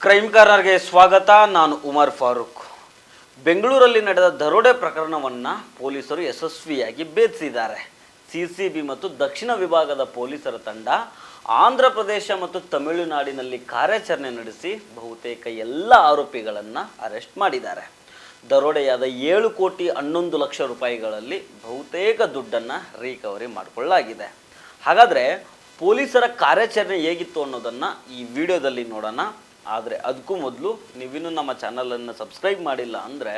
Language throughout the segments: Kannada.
ಕ್ರೈಮ್ ಕಾರ್ನರ್ಗೆ ಸ್ವಾಗತ. ನಾನು ಉಮರ್ ಫಾರೂಕ್. ಬೆಂಗಳೂರಲ್ಲಿ ನಡೆದ ದರೋಡೆ ಪ್ರಕರಣವನ್ನು ಪೊಲೀಸರು ಯಶಸ್ವಿಯಾಗಿ ಭೇದಿಸಿದ್ದಾರೆ. ಸಿಸಿಬಿ ಮತ್ತು ದಕ್ಷಿಣ ವಿಭಾಗದ ಪೊಲೀಸರ ತಂಡ ಆಂಧ್ರ ಪ್ರದೇಶ ಮತ್ತು ತಮಿಳುನಾಡಿನಲ್ಲಿ ಕಾರ್ಯಾಚರಣೆ ನಡೆಸಿ ಬಹುತೇಕ ಎಲ್ಲ ಆರೋಪಿಗಳನ್ನು ಅರೆಸ್ಟ್ ಮಾಡಿದ್ದಾರೆ. ದರೋಡೆಯಾದ 7,11,00,000 ರೂಪಾಯಿಗಳಲ್ಲಿ ಬಹುತೇಕ ದುಡ್ಡನ್ನು ರಿಕವರಿ ಮಾಡಿಕೊಳ್ಳಲಾಗಿದೆ. ಹಾಗಾದರೆ ಪೊಲೀಸರ ಕಾರ್ಯಾಚರಣೆ ಹೇಗಿತ್ತು ಅನ್ನೋದನ್ನು ಈ ವಿಡಿಯೋದಲ್ಲಿ ನೋಡೋಣ. ಆದರೆ ಅದಕ್ಕೂ ಮೊದಲು ನೀವಿನ್ನೂ ನಮ್ಮ ಚಾನಲನ್ನು ಸಬ್ಸ್ಕ್ರೈಬ್ ಮಾಡಿಲ್ಲ ಅಂದರೆ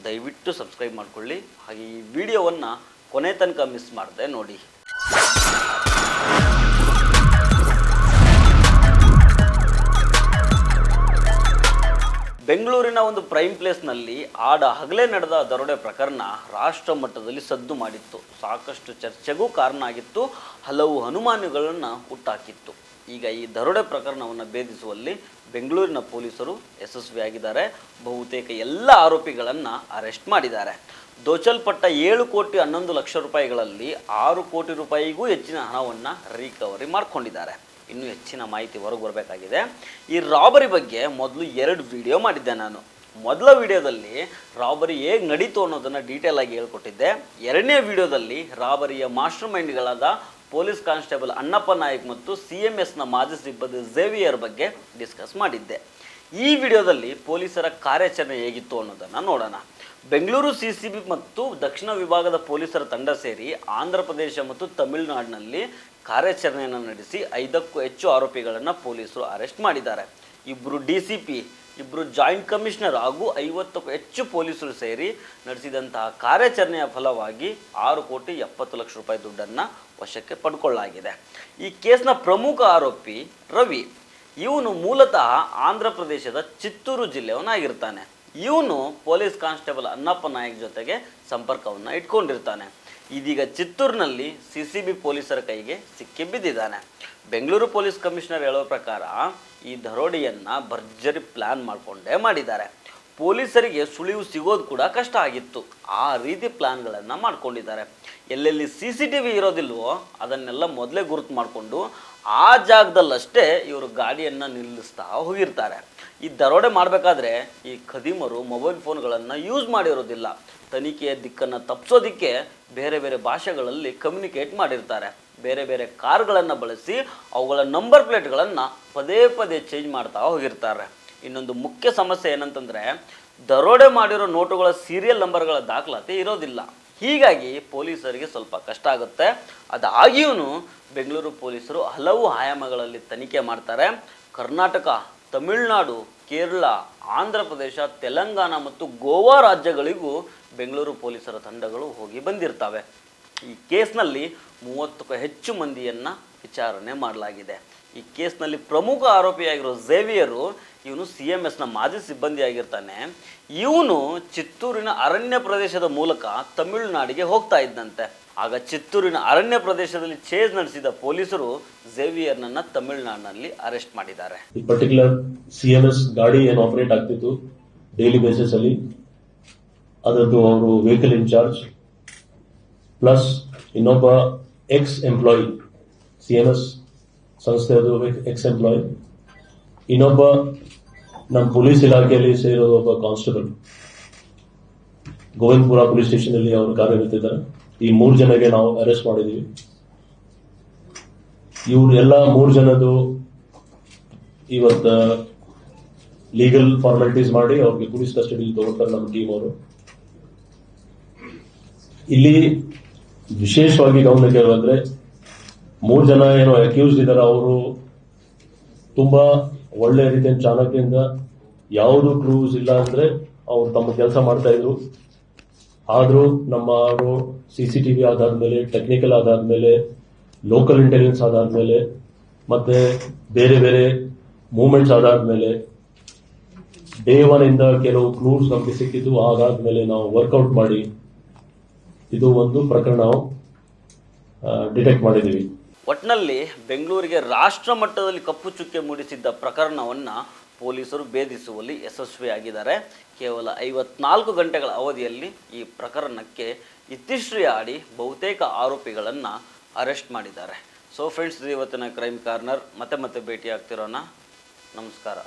ದಯವಿಟ್ಟು ಸಬ್ಸ್ಕ್ರೈಬ್ ಮಾಡಿಕೊಳ್ಳಿ. ಹಾಗೆ ಈ ವಿಡಿಯೋವನ್ನು ಕೊನೆ ತನಕ ಮಿಸ್ ಮಾಡದೆ ನೋಡಿ. ಬೆಂಗಳೂರಿನ ಒಂದು ಪ್ರೈಮ್ ಪ್ಲೇಸ್ನಲ್ಲಿ ಹಗಲೇ ನಡೆದ ದರೋಡೆ ಪ್ರಕರಣ ರಾಷ್ಟ್ರ ಮಟ್ಟದಲ್ಲಿ ಸದ್ದು ಮಾಡಿತ್ತು. ಸಾಕಷ್ಟು ಚರ್ಚೆಗೂ ಕಾರಣ ಆಗಿತ್ತು, ಹಲವು ಅನುಮಾನಗಳನ್ನು ಹುಟ್ಟಾಕಿತ್ತು. ಈಗ ಈ ದರೋಡೆ ಪ್ರಕರಣವನ್ನು ಭೇದಿಸುವಲ್ಲಿ ಬೆಂಗಳೂರಿನ ಪೊಲೀಸರು ಯಶಸ್ವಿಯಾಗಿದ್ದಾರೆ. ಬಹುತೇಕ ಎಲ್ಲ ಆರೋಪಿಗಳನ್ನು ಅರೆಸ್ಟ್ ಮಾಡಿದ್ದಾರೆ. ದೋಚಲ್ಪಟ್ಟ 7,11,00,000 ರೂಪಾಯಿಗಳಲ್ಲಿ 6 ಕೋಟಿ ರೂಪಾಯಿಗೂ ಹೆಚ್ಚಿನ ಹಣವನ್ನು ರಿಕವರಿ ಮಾಡಿಕೊಂಡಿದ್ದಾರೆ. ಇನ್ನೂ ಹೆಚ್ಚಿನ ಮಾಹಿತಿ ಹೊರಗೆ ಬರಬೇಕಾಗಿದೆ. ಈ ರಾಬರಿ ಬಗ್ಗೆ ಮೊದಲು 2 ವಿಡಿಯೋ ಮಾಡಿದ್ದೆ ನಾನು. ಮೊದಲ ವಿಡಿಯೋದಲ್ಲಿ ರಾಬರಿ ಹೇಗೆ ನಡೀತು ಅನ್ನೋದನ್ನು ಡೀಟೇಲ್ ಆಗಿ ಹೇಳ್ಕೊಟ್ಟಿದ್ದೆ. 2ನೇ ವಿಡಿಯೋದಲ್ಲಿ ರಾಬರಿಯ ಮಾಸ್ಟರ್ ಮೈಂಡ್ಗಳಾದ ಪೊಲೀಸ್ ಕಾನ್ಸ್ಟೇಬಲ್ ಅಣ್ಣಪ್ಪ ನಾಯಕ್ ಮತ್ತು CMSನ ಮಾಜಿ ಸಿಬ್ಬಂದಿ ಝೇವಿಯರ್ ಬಗ್ಗೆ ಡಿಸ್ಕಸ್ ಮಾಡಿದ್ದೆ. ಈ ವಿಡಿಯೋದಲ್ಲಿ ಪೊಲೀಸರ ಕಾರ್ಯಾಚರಣೆ ಹೇಗಿತ್ತು ಅನ್ನೋದನ್ನು ನೋಡೋಣ. ಬೆಂಗಳೂರು ಸಿಸಿಬಿ ಮತ್ತು ದಕ್ಷಿಣ ವಿಭಾಗದ ಪೊಲೀಸರ ತಂಡ ಸೇರಿ ಆಂಧ್ರ ಪ್ರದೇಶ ಮತ್ತು ತಮಿಳುನಾಡಿನಲ್ಲಿ ಕಾರ್ಯಾಚರಣೆಯನ್ನು ನಡೆಸಿ 5ಕ್ಕೂ ಹೆಚ್ಚು ಆರೋಪಿಗಳನ್ನು ಪೊಲೀಸರು ಅರೆಸ್ಟ್ ಮಾಡಿದ್ದಾರೆ. 2 DCP, 2 ಜಾಯಿಂಟ್ ಕಮಿಷನರ್ ಹಾಗೂ 50ಕ್ಕೂ ಹೆಚ್ಚು ಪೊಲೀಸರು ಸೇರಿ ನಡೆಸಿದಂತಹ ಕಾರ್ಯಾಚರಣೆಯ ಫಲವಾಗಿ 6,70,00,000 ರೂಪಾಯಿ ದುಡ್ಡನ್ನು ವಶಕ್ಕೆ ಪಡ್ಕೊಳ್ಳಲಾಗಿದೆ. ಈ ಕೇಸ್ನ ಪ್ರಮುಖ ಆರೋಪಿ ರವಿ. ಇವನು ಮೂಲತಃ ಆಂಧ್ರ ಪ್ರದೇಶದ ಚಿತ್ತೂರು ಜಿಲ್ಲೆಯವನಾಗಿರ್ತಾನೆ. ಇವನು ಪೊಲೀಸ್ ಕಾನ್ಸ್ಟೇಬಲ್ ಅಣ್ಣಪ್ಪ ನಾಯಕ್ ಜೊತೆಗೆ ಸಂಪರ್ಕವನ್ನು ಇಟ್ಕೊಂಡಿರ್ತಾನೆ. ಇದೀಗ ಚಿತ್ತೂರಿನಲ್ಲಿ ಸಿಸಿಬಿ ಪೊಲೀಸರ ಕೈಗೆ ಸಿಕ್ಕಿ ಬಿದ್ದಿದ್ದಾನೆ. ಬೆಂಗಳೂರು ಪೊಲೀಸ್ ಕಮಿಷನರ್ ಹೇಳೋ ಪ್ರಕಾರ ಈ ದರೋಡೆಯನ್ನು ಭರ್ಜರಿ ಪ್ಲ್ಯಾನ್ ಮಾಡಿಕೊಂಡೇ ಮಾಡಿದ್ದಾರೆ. ಪೊಲೀಸರಿಗೆ ಸುಳಿವು ಸಿಗೋದು ಕೂಡ ಕಷ್ಟ ಆಗಿತ್ತು. ಆ ರೀತಿ ಪ್ಲ್ಯಾನ್ಗಳನ್ನು ಮಾಡ್ಕೊಂಡಿದ್ದಾರೆ. ಎಲ್ಲೆಲ್ಲಿ CCTV ಇರೋದಿಲ್ವೋ ಅದನ್ನೆಲ್ಲ ಮೊದಲೇ ಗುರುತು ಮಾಡಿಕೊಂಡು ಆ ಜಾಗದಲ್ಲಷ್ಟೇ ಇವರು ಗಾಡಿಯನ್ನು ನಿಲ್ಲಿಸ್ತಾ ಹೋಗಿರ್ತಾರೆ. ಈ ದರೋಡೆ ಮಾಡಬೇಕಾದ್ರೆ ಈ ಖದೀಮರು ಮೊಬೈಲ್ ಫೋನ್ಗಳನ್ನು ಯೂಸ್ ಮಾಡಿರೋದಿಲ್ಲ. ತನಿಖೆಯ ದಿಕ್ಕನ್ನು ತಪ್ಪಿಸೋದಕ್ಕೆ ಬೇರೆ ಬೇರೆ ಭಾಷೆಗಳಲ್ಲಿ ಕಮ್ಯುನಿಕೇಟ್ ಮಾಡಿರ್ತಾರೆ. ಬೇರೆ ಬೇರೆ ಕಾರ್ಗಳನ್ನು ಬಳಸಿ ಅವುಗಳ ನಂಬರ್ ಪ್ಲೇಟ್ಗಳನ್ನು ಪದೇ ಪದೇ ಚೇಂಜ್ ಮಾಡ್ತಾ ಹೋಗಿರ್ತಾರೆ. ಇನ್ನೊಂದು ಮುಖ್ಯ ಸಮಸ್ಯೆ ಏನಂತಂದರೆ ದರೋಡೆ ಮಾಡಿರೋ ನೋಟುಗಳ ಸೀರಿಯಲ್ ನಂಬರ್ಗಳ ದಾಖಲಾತಿ ಇರೋದಿಲ್ಲ. ಹೀಗಾಗಿ ಪೊಲೀಸರಿಗೆ ಸ್ವಲ್ಪ ಕಷ್ಟ ಆಗುತ್ತೆ. ಅದಾಗಿಯೂ ಬೆಂಗಳೂರು ಪೊಲೀಸರು ಹಲವು ಆಯಾಮಗಳಲ್ಲಿ ತನಿಖೆ ಮಾಡ್ತಾರೆ. ಕರ್ನಾಟಕ, ತಮಿಳುನಾಡು, ಕೇರಳ, ಆಂಧ್ರ ಪ್ರದೇಶ, ತೆಲಂಗಾಣ ಮತ್ತು ಗೋವಾ ರಾಜ್ಯಗಳಿಗೂ ಬೆಂಗಳೂರು ಪೊಲೀಸರ ತಂಡಗಳು ಹೋಗಿ ಬಂದಿರ್ತವೆ. ಈ ಕೇಸ್ನಲ್ಲಿ 30ಕ್ಕೂ ಹೆಚ್ಚು ಮಂದಿಯನ್ನು ವಿಚಾರಣೆ ಮಾಡಲಾಗಿದೆ. ಈ ಕೇಸ್ನಲ್ಲಿ ಪ್ರಮುಖ ಆರೋಪಿಯಾಗಿರೋ ಝೇವಿಯರು ಇವನು CMSನ ಮಾಜಿ ಸಿಬ್ಬಂದಿ ಆಗಿರ್ತಾನೆ. ಇವನು ಚಿತ್ತೂರಿನ ಅರಣ್ಯ ಪ್ರದೇಶದ ಮೂಲಕ ತಮಿಳುನಾಡಿಗೆ ಹೋಗ್ತಾ ಇದ್ದಂತೆ. ಆಗ ಚಿತ್ತೂರಿನ ಅರಣ್ಯ ಪ್ರದೇಶದಲ್ಲಿ ಚೇಸ್ ನಡೆಸಿದ ಪೊಲೀಸರು ಝೇವಿಯರ್ನನ್ನು ತಮಿಳುನಾಡಿನಲ್ಲಿ ಅರೆಸ್ಟ್ ಮಾಡಿದ್ದಾರೆ. ಈ ಪರ್ಟಿಕ್ಯುಲರ್ CMS ಗಾಡಿ ಏನು ಆಪರೇಟ್ ಆಗ್ತಿತ್ತು ಡೈಲಿ ಬೇಸಿಸ್ ಅಲ್ಲಿ, ಅದರದ್ದು ಅವರು ವೆಹಿಕಲ್ ಇನ್ಚಾರ್ಜ್ ಪ್ಲಸ್ ಇನ್ನೊಬ್ಬ ಎಕ್ಸ್ ಎಂಪ್ಲಾಯಿ, CMS ಸಂಸ್ಥೆಯದು ಎಕ್ಸ್ ಎಂಪ್ಲಾಯಿ, ಇನ್ನೊಬ್ಬ ನಮ್ಮ ಪೊಲೀಸ್ ಇಲಾಖೆಯಲ್ಲಿ ಸೇರೋದು ಒಬ್ಬ ಕಾನ್ಸ್ಟೇಬಲ್, ಗೋವಿಂದಪುರ ಪೊಲೀಸ್ ಸ್ಟೇಷನ್ ಅಲ್ಲಿ ಅವರು ಕಾರ್ಯನಿರ್ತಿದ್ದಾರೆ. ಈ 3 ಜನಗೆ ನಾವು ಅರೆಸ್ಟ್ ಮಾಡಿದೀವಿ. ಇವ್ರು ಎಲ್ಲ 3 ಜನದ್ದು ಇವತ್ತ ಲೀಗಲ್ ಫಾರ್ಮಾಲಿಟೀಸ್ ಮಾಡಿ ಅವ್ರಿಗೆ ಪೊಲೀಸ್ ಕಸ್ಟಡಿಯಲ್ಲಿ ತಗೊಳ್ತಾರೆ ನಮ್ಮ ಟೀಮ್ ಅವರು. ಇಲ್ಲಿ ವಿಶೇಷವಾಗಿ ಗಮನಕ್ಕೆ ಬಂದ್ರೆ 3 ಜನ ಏನೋ ಅಕ್ಯೂಸ್ಡ್ ಇದ್ದಾರೆ. ಅವರು ತುಂಬಾ ಒಳ್ಳೆ ರೀತಿಯ ಚಾಣಕ್ಯದಿಂದ ಯಾವುದು ಕ್ಲೂಸ್ ಇಲ್ಲ ಅಂದ್ರೆ ಅವ್ರು ತಮ್ಮ ಕೆಲಸ ಮಾಡ್ತಾ ಇದ್ರು. ಆದ್ರೂ ನಮ್ಮ ಅವರು CCTV ಆಧಾರದ ಮೇಲೆ, ಟೆಕ್ನಿಕಲ್ ಆಧಾರದ ಮೇಲೆ, ಲೋಕಲ್ ಇಂಟೆಲಿಜೆನ್ಸ್ ಆಧಾರದ ಮೇಲೆ ಮತ್ತೆ ಬೇರೆ ಬೇರೆ ಮೂವ್ಮೆಂಟ್ಸ್ ಆಧಾರದ ಮೇಲೆ ಡೇ 1 ಇಂದ ಕೆಲವು ಕ್ಲೂಸ್ ನಮಗೆ ಸಿಕ್ಕಿದ್ದು. ಹಾಗಾದ್ಮೇಲೆ ನಾವು ವರ್ಕೌಟ್ ಮಾಡಿ ಇದು ಒಂದು ಪ್ರಕರಣ ಡಿಟೆಕ್ಟ್ ಮಾಡಿದ್ದೀವಿ. ಒಟ್ಟಿನಲ್ಲಿ ಬೆಂಗಳೂರಿಗೆ ರಾಷ್ಟ್ರ ಮಟ್ಟದಲ್ಲಿ ಕಪ್ಪು ಚುಕ್ಕೆ ಮೂಡಿಸಿದ್ದ ಪ್ರಕರಣವನ್ನು ಪೊಲೀಸರು ಭೇದಿಸುವಲ್ಲಿ ಯಶಸ್ವಿಯಾಗಿದ್ದಾರೆ. ಕೇವಲ 54 ಗಂಟೆಗಳ ಅವಧಿಯಲ್ಲಿ ಈ ಪ್ರಕರಣಕ್ಕೆ ಇತಿಶ್ರೀ ಆಡಿ ಬಹುತೇಕ ಆರೋಪಿಗಳನ್ನು ಅರೆಸ್ಟ್ ಮಾಡಿದ್ದಾರೆ. ಸೊ ಫ್ರೆಂಡ್ಸ್, ಇವತ್ತಿನ ಕ್ರೈಮ್ ಕಾರ್ನರ್ ಮತ್ತೆ ಭೇಟಿ ಆಗ್ತಿರೋಣ. ನಮಸ್ಕಾರ.